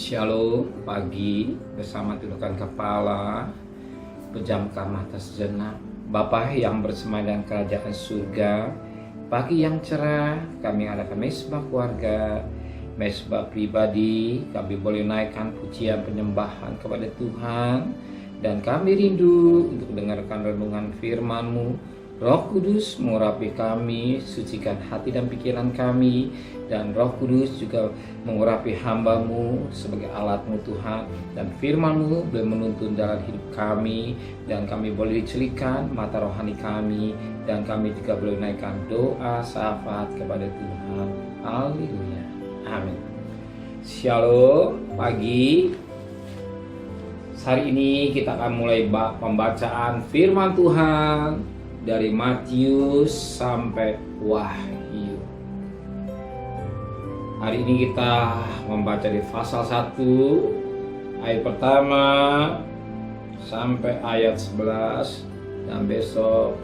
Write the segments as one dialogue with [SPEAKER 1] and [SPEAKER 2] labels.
[SPEAKER 1] Shalom, pagi bersama tundukkan kepala, pejamkan mata sejenak. Bapa yang bersemayam kerajaan surga, pagi yang cerah, kami adakan mesbah keluarga, mesbah pribadi. Kami boleh naikkan pujian penyembahan kepada Tuhan, dan kami rindu untuk mendengarkan renungan firman-Mu. Roh Kudus mengurapi kami, sucikan hati dan pikiran kami, dan Roh Kudus juga mengurapi hamba-Mu sebagai alat-Mu Tuhan, dan firman-Mu boleh menuntun dalam hidup kami, dan kami boleh dicelikan mata rohani kami, dan kami juga boleh naikkan doa syafaat kepada Tuhan. Haleluya, amin. Shalom, pagi. Hari ini kita akan mulai pembacaan firman Tuhan dari Matius sampai Wahyu. Hari ini kita membaca di pasal 1 ayat pertama sampai ayat 11, dan besok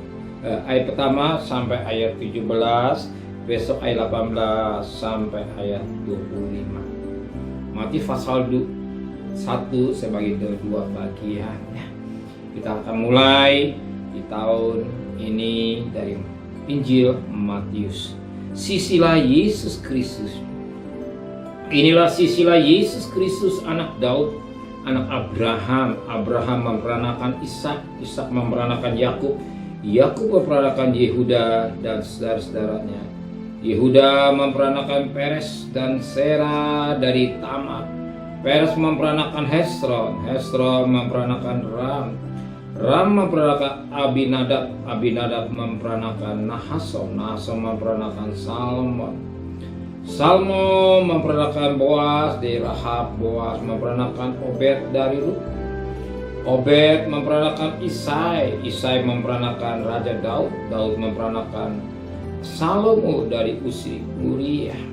[SPEAKER 1] ayat pertama sampai ayat 17, besok ayat 18 sampai ayat 25. Matius pasal 1 sebagai dua bagian. Kita akan mulai di tahun ini dari Injil Matius. Sisilah Yesus Kristus. Inilah sisilah Yesus Kristus, anak Daud, anak Abraham. Abraham memperanakan Ishak, Ishak memperanakan Yakub, Yakub memperanakan Yehuda dan saudara-saudaranya. Yehuda memperanakan Peres dan Serah dari Tamar. Peres memperanakan Hesron, Hesron memperanakan Ram, Ram memperanakan Abinadab, Abinadab memperanakan Nahason, Nahason memperanakan Salmon, Salmon memperanakan Boas dari Rahab, Boas memperanakan Obed dari Rut, Obed memperanakan Isai, Isai memperanakan Raja Daud, Daud memperanakan Salomo dari Uriah,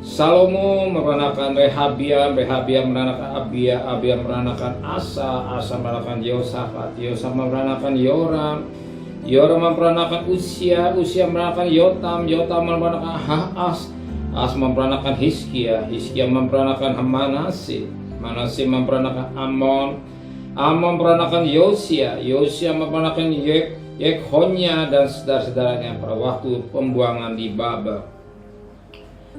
[SPEAKER 1] Salomo memperanakan Rehabiam, Rehabiam memperanakan Abia, Abia memperanakan Asa, Asa memperanakan Yosafat, Yosafat memperanakan Yoram, Yoram memperanakan Usia, Usia memperanakan Yotam, Yotam memperanakan Ahas, Ahas memperanakan Hizkia, Hizkia memperanakan Manase, Manase memperanakan Amon, Amon memperanakan Yosia, Yosia memperanakan Yekhonya dan saudara-saudaranya pada waktu pembuangan di Babel.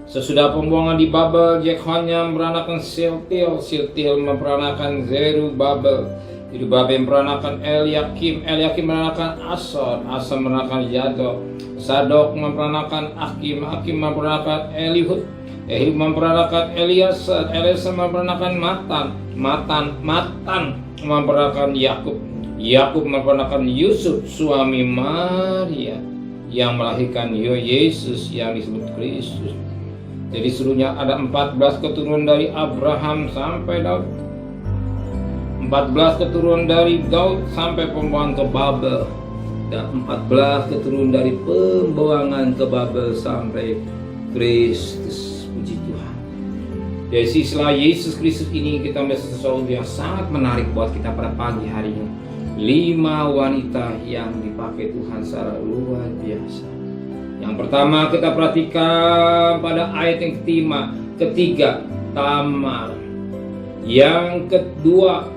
[SPEAKER 1] Sesudah pembuangan di Babel, Yekhonya memperanakan Siltil, Siltil memperanakan Zerubabel, Zerubabel memperanakan Eliakim, Eliakim memperanakan Ason, Ason memperanakan Zadok, Zadok memperanakan Akim, Akim memperanakan Elihud, Elihud memperanakan Eliezer, Eliezer memperanakan Matan memperanakan Yakub, Yakub memperanakan Yusuf suami Maria yang melahirkan Yesus yang disebut Kristus. Jadi seluruhnya ada 14 keturunan dari Abraham sampai Daud, 14 keturunan dari Daud sampai pembuangan ke Babel, dan 14 keturunan dari pembuangan ke Babel sampai Kristus. Puji Tuhan. Dari sisilah Yesus Kristus ini kita melihat sesuatu yang sangat menarik buat kita pada pagi hari ini. 5 wanita yang dipakai Tuhan secara luar biasa. Yang pertama kita perhatikan pada ayat yang ketiga Tamar. Yang kedua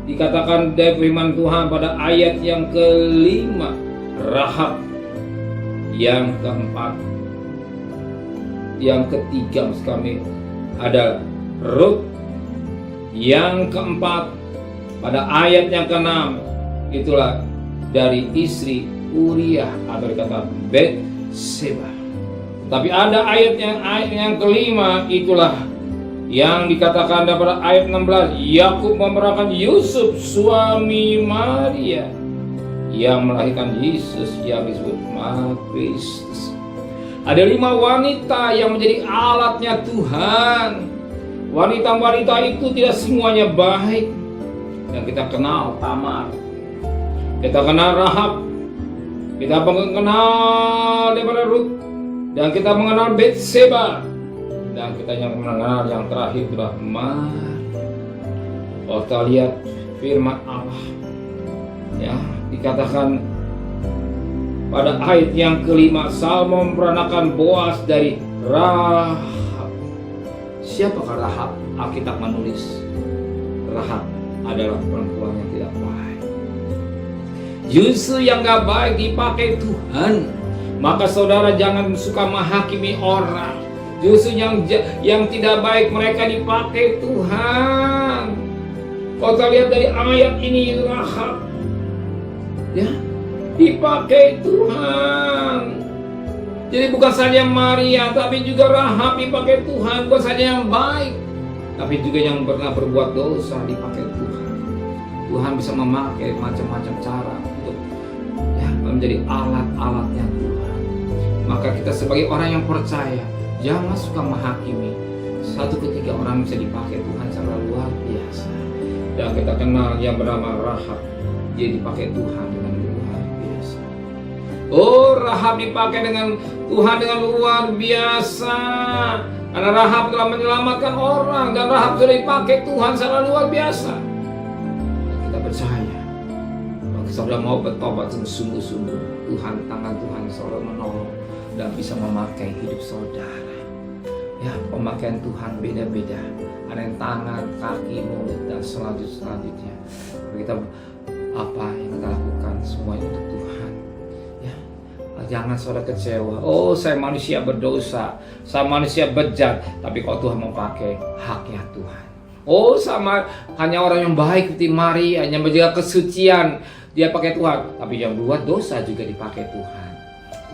[SPEAKER 1] dikatakan dari firman Tuhan pada ayat yang kelima Rahab. Yang keempat, yang ketiga maksud kami ada Rut. Yang keempat pada ayat yang keenam itulah dari istri Uriah atau dikata Seba. Tapi ada ayat yang kelima, itulah yang dikatakan pada ayat 16, Yakub memperanakan Yusuf suami Maria yang melahirkan Yesus yang disebut Kristus. Ada 5 wanita yang menjadi alatnya Tuhan. Wanita-wanita itu tidak semuanya baik. Yang kita kenal Tamar, kita kenal Rahab, kita mengenal daripada Rut, dan kita mengenal Seba, dan kita yang mengenal yang terakhir adalah Maria. Oh, kita lihat firman Allah, ya, dikatakan pada ayat yang kelima, Salmon memperanakan Boas dari Rahab. Siapakah Rahab? Alkitab menulis Rahab adalah perempuan yang tidak baik. Justru yang gak baik dipakai Tuhan. Maka saudara jangan suka menghakimi orang. Justru yang tidak baik mereka dipakai Tuhan. Kalau kita lihat dari ayat ini, Rahab ya dipakai Tuhan. Jadi bukan saja Maria, tapi juga Rahab dipakai Tuhan. Bukan saja yang baik, tapi juga yang pernah berbuat dosa dipakai Tuhan. Tuhan bisa memakai macam-macam cara untuk ya, menjadi alat-alatnya Tuhan. Maka kita sebagai orang yang percaya, jangan suka menghakimi. Satu ketika orang bisa dipakai Tuhan secara luar biasa. Dan kita kenal yang bernama Rahab, dia dipakai Tuhan dengan luar biasa. Oh, Rahab dipakai dengan Tuhan dengan luar biasa. Karena Rahab telah menyelamatkan orang, dan Rahab sudah dipakai Tuhan secara luar biasa. Dan kita percaya, kalau saudara mau bertobat sungguh-sungguh, tangan Tuhan selalu menolong dan bisa memakai hidup saudara. Ya, pemakaian Tuhan beda-beda. Ada yang tangan, kaki, mulut, dan selanjutnya. Kita apa yang kita lakukan semuanya untuk Tuhan. Ya, jangan saudara kecewa. Oh, saya manusia berdosa, saya manusia bejat, tapi kalau Tuhan mau pakai haknya Tuhan. Oh, sama hanya orang yang baik seperti Maria, hanya menjaga kesucian dia pakai Tuhan, tapi yang buat dosa juga dipakai Tuhan.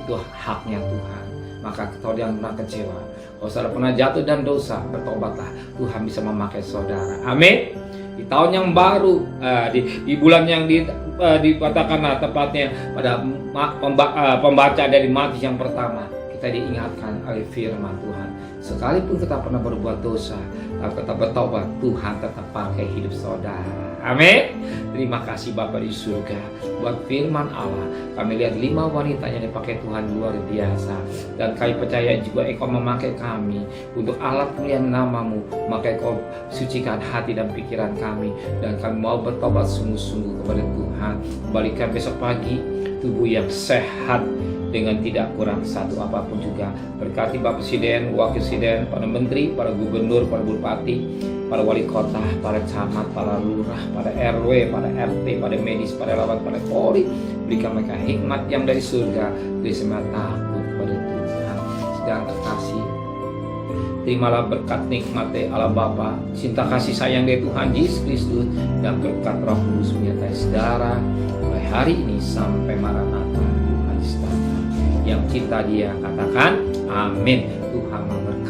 [SPEAKER 1] Itu haknya Tuhan. Maka kalau jangan pernah kecewa. Kalau saudara pernah jatuh dan dosa, bertobatlah. Tuhan bisa memakai saudara. Amin. Di tahun yang baru, di bulan yang dikatakan tepatnya pada pembaca dari Matius yang pertama, kita diingatkan oleh firman Tuhan. Sekalipun kita pernah berbuat dosa, kita bertobat, Tuhan tetap pakai hidup saudara. Amin. Terima kasih Bapa di surga buat firman Allah. Kami lihat 5 wanita yang dipakai Tuhan luar biasa, dan kami percaya juga Engkau memakai kami untuk alat kemuliaan nama-Mu. Maka Engkau sucikan hati dan pikiran kami, dan kami mau bertobat sungguh-sungguh kepada Tuhan. Kembalikan besok pagi tubuh yang sehat dengan tidak kurang satu apapun juga. Berkati Bapak Presiden, Wakil Presiden, para Menteri, para Gubernur, para Bupati, para Wali Kota, para Camat, para Lurah, para RW, para RT, para medis, para lawan, para Polri. Berikan mereka hikmat yang dari surga, dari semua takut kepada Tuhan. Sedang terkasih, terimalah berkat nikmat Allah Bapa, cinta kasih sayang dari Tuhan Yesus Kristus, dan berkat Roh Kudus menyertai saudara mulai hari ini sampai Maranatha. Yang cinta Dia katakan amin. Tuhan memberkati.